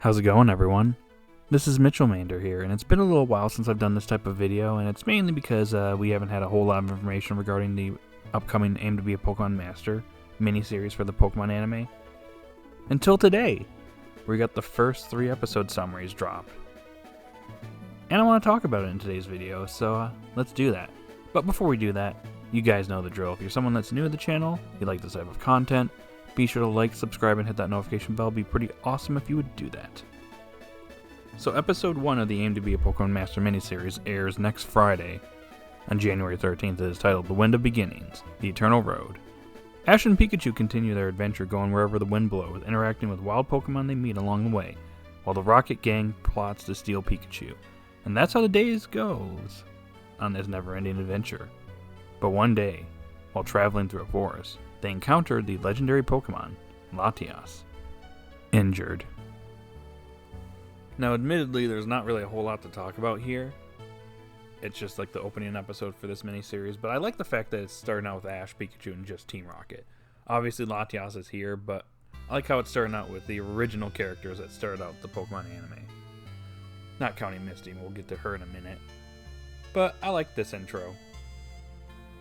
How's it going, everyone? This is Mitchellmander here, and it's been a little while since I've done this type of video, and it's mainly because we haven't had a whole lot of information regarding the upcoming Aim to be a Pokemon Master miniseries for the Pokemon anime. Until today, we got the first 3 episode summaries dropped. And I want to talk about it in today's video, so let's do that. But before we do that, you guys know the drill. If you're someone that's new to the channel, you like this type of content, be sure to like, subscribe, and hit that notification bell. It'd be pretty awesome if you would do that. So episode 1 of the Aim to be a Pokemon Master miniseries airs next Friday on January 13th. It is titled The Wind of Beginnings, The Eternal Road. Ash and Pikachu continue their adventure going wherever the wind blows, interacting with wild Pokemon they meet along the way, while the Rocket Gang plots to steal Pikachu. And that's how the days goes on this never-ending adventure. But one day, while traveling through a forest, they encountered the legendary Pokemon, Latias, injured. Now, admittedly, there's not really a whole lot to talk about here. It's just like the opening episode for this miniseries, but I like the fact that it's starting out with Ash, Pikachu, and just Team Rocket. Obviously, Latias is here, but I like how it's starting out with the original characters that started out the Pokemon anime. Not counting Misty, we'll get to her in a minute. But I like this intro.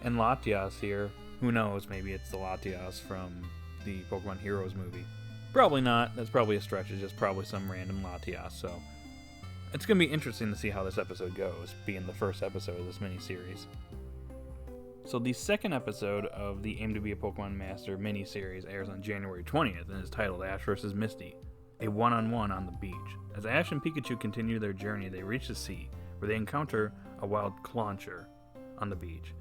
And Latias here, who knows, maybe it's the Latias from the Pokemon Heroes movie. Probably not, that's probably a stretch, it's just probably some random Latias, so it's going to be interesting to see how this episode goes, being the first episode of this miniseries. So the second episode of the Aim to be a Pokemon Master miniseries airs on January 20th and is titled Ash vs. Misty, a one-on-one on the beach. As Ash and Pikachu continue their journey, they reach the sea, where they encounter a wild Clauncher on the beach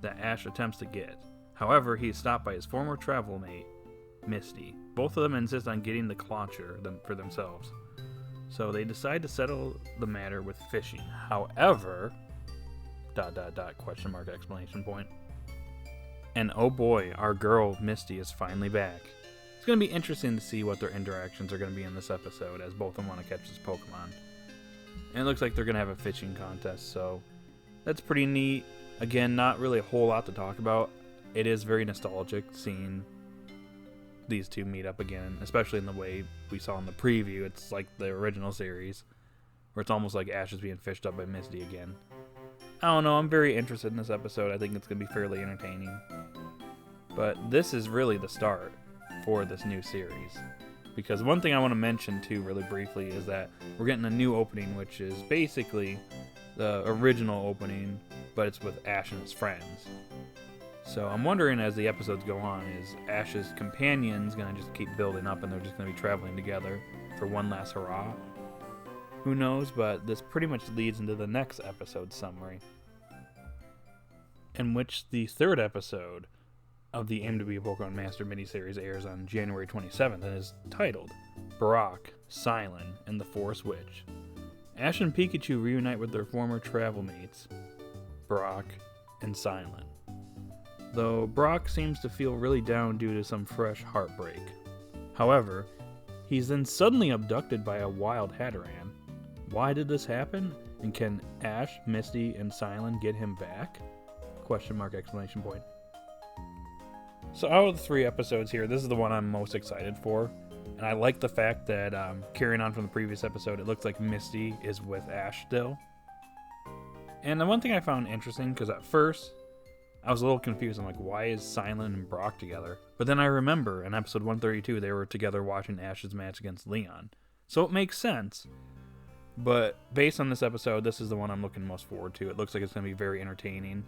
that Ash attempts to get. However, he is stopped by his former travel mate, Misty. Both of them insist on getting the Clauncher for themselves. So they decide to settle the matter with fishing. However, ... question mark exclamation point. And oh boy, our girl Misty is finally back. It's going to be interesting to see what their interactions are going to be in this episode, as both of them want to catch this Pokemon. And it looks like they're going to have a fishing contest, so that's pretty neat. Again, not really a whole lot to talk about. It is very nostalgic seeing these two meet up again, especially in the way we saw in the preview. It's like the original series, where it's almost like Ash is being fished up by Misty again. I don't know, I'm very interested in this episode. I think it's going to be fairly entertaining. But this is really the start for this new series. Because one thing I want to mention too really briefly is that we're getting a new opening, which is basically the original opening, but it's with Ash and his friends. So I'm wondering, as the episodes go on, is Ash's companions going to just keep building up and they're just going to be traveling together for one last hurrah? Who knows, but this pretty much leads into the next episode summary, in which the third episode of the Aim to be a Pokemon Master miniseries airs on January 27th and is titled Brock, Cilan, and the Forest Witch. Ash and Pikachu reunite with their former travel mates, Brock and Cilan. Though Brock seems to feel really down due to some fresh heartbreak. However, he's then suddenly abducted by a wild Hatteran. Why did this happen? And can Ash, Misty, and Cilan get him back? Question mark exclamation point. So out of the 3 episodes here, this is the one I'm most excited for. And I like the fact that, carrying on from the previous episode, it looks like Misty is with Ash still. And the one thing I found interesting, because at first I was a little confused. I'm like, why is Cilan and Brock together? But then I remember in episode 132, they were together watching Ash's match against Leon. So it makes sense. But based on this episode, this is the one I'm looking most forward to. It looks like it's going to be very entertaining.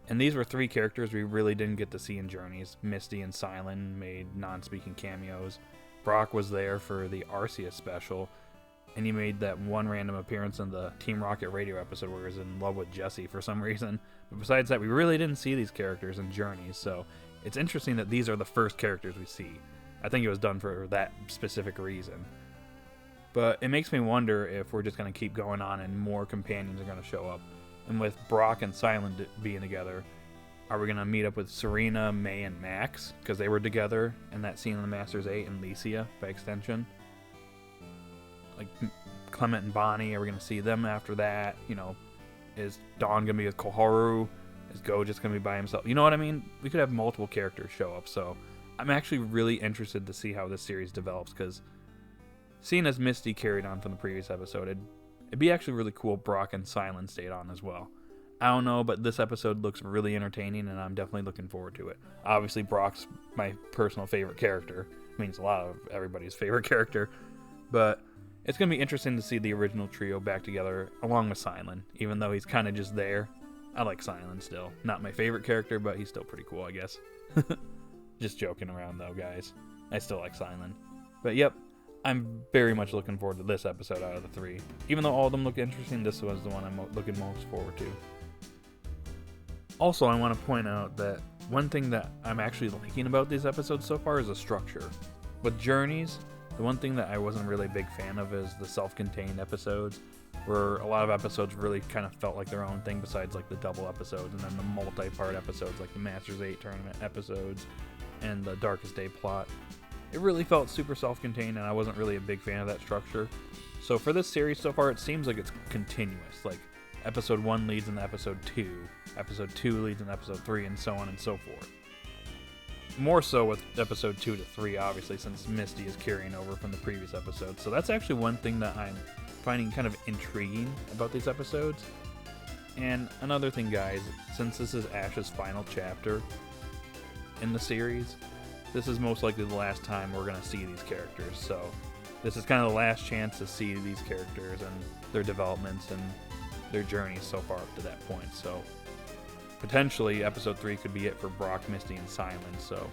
And these were 3 characters we really didn't get to see in Journeys. Misty and Cilan made non-speaking cameos. Brock was there for the Arceus special. And he made that one random appearance in the Team Rocket radio episode where he was in love with Jessie for some reason. But besides that, we really didn't see these characters in Journeys, so it's interesting that these are the first characters we see. I think it was done for that specific reason. But it makes me wonder if we're just going to keep going on and more companions are going to show up. And with Brock and Cilan being together, are we going to meet up with Serena, May, and Max? Because they were together in that scene in the Masters 8, and Licia, by extension. Like Clement and Bonnie, are we going to see them after that? You know, is Dawn going to be with Koharu? Is Go just going to be by himself? You know what I mean? We could have multiple characters show up, so I'm actually really interested to see how this series develops, because Seeing as Misty carried on from the previous episode, it'd be actually really cool if Brock and Cilan stayed on as well. I don't know, but this episode looks really entertaining, and I'm definitely looking forward to it. Obviously, Brock's my personal favorite character. Means a lot of everybody's favorite character. But it's going to be interesting to see the original trio back together, along with Cilan, even though he's kind of just there. I like Cilan still. Not my favorite character, but he's still pretty cool, I guess. Just joking around, though, guys. I still like Cilan. But yep, I'm very much looking forward to this episode out of the 3. Even though all of them look interesting, this was the one I'm looking most forward to. Also, I want to point out that one thing that I'm actually liking about these episodes so far is the structure. With Journeys, the one thing that I wasn't really a big fan of is the self-contained episodes, where a lot of episodes really kind of felt like their own thing besides like the double episodes and then the multi-part episodes like the Masters 8 tournament episodes and the Darkest Day plot. It really felt super self-contained, and I wasn't really a big fan of that structure. So for this series so far, it seems like it's continuous. Like, episode 1 leads into episode 2, episode 2 leads into episode 3, and so on and so forth. More so with episode 2 to 3, obviously, since Misty is carrying over from the previous episode. So that's actually one thing that I'm finding kind of intriguing about these episodes. And another thing, guys, since this is Ash's final chapter in the series, this is most likely the last time we're going to see these characters. So this is kind of the last chance to see these characters and their developments and their journeys so far up to that point. So potentially episode 3 could be it for Brock, Misty, and Cilan. So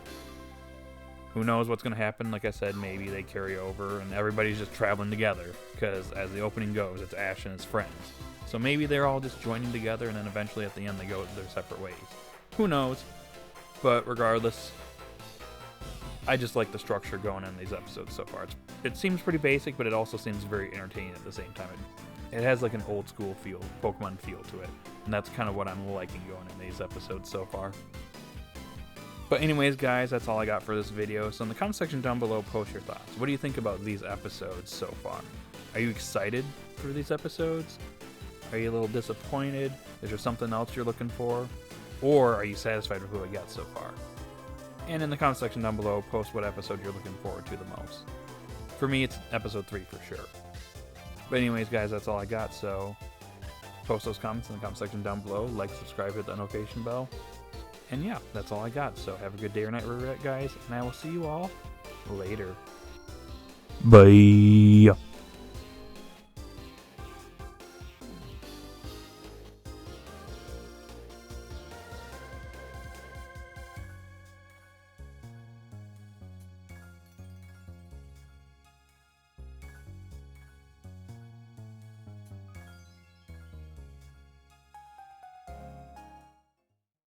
who knows what's going to happen. Like I said, maybe they carry over and everybody's just traveling together, because as the opening goes, it's Ash and his friends. So maybe they're all just joining together, and then eventually at the end they go their separate ways. Who knows? But regardless, I just like the structure going in these episodes so far. It seems pretty basic, but it also seems very entertaining at the same time. It has like an old school feel, Pokemon feel to it. And that's kind of what I'm liking going in these episodes so far. But anyways, guys, that's all I got for this video. So in the comment section down below, post your thoughts. What do you think about these episodes so far? Are you excited for these episodes? Are you a little disappointed? Is there something else you're looking for? Or are you satisfied with who I got so far? And in the comment section down below, post what episode you're looking forward to the most. For me, it's episode 3 for sure. But anyways, guys, that's all I got. So post those comments in the comment section down below. Like, subscribe, hit that notification bell. And yeah, that's all I got. So have a good day or night, guys. And I will see you all later. Bye.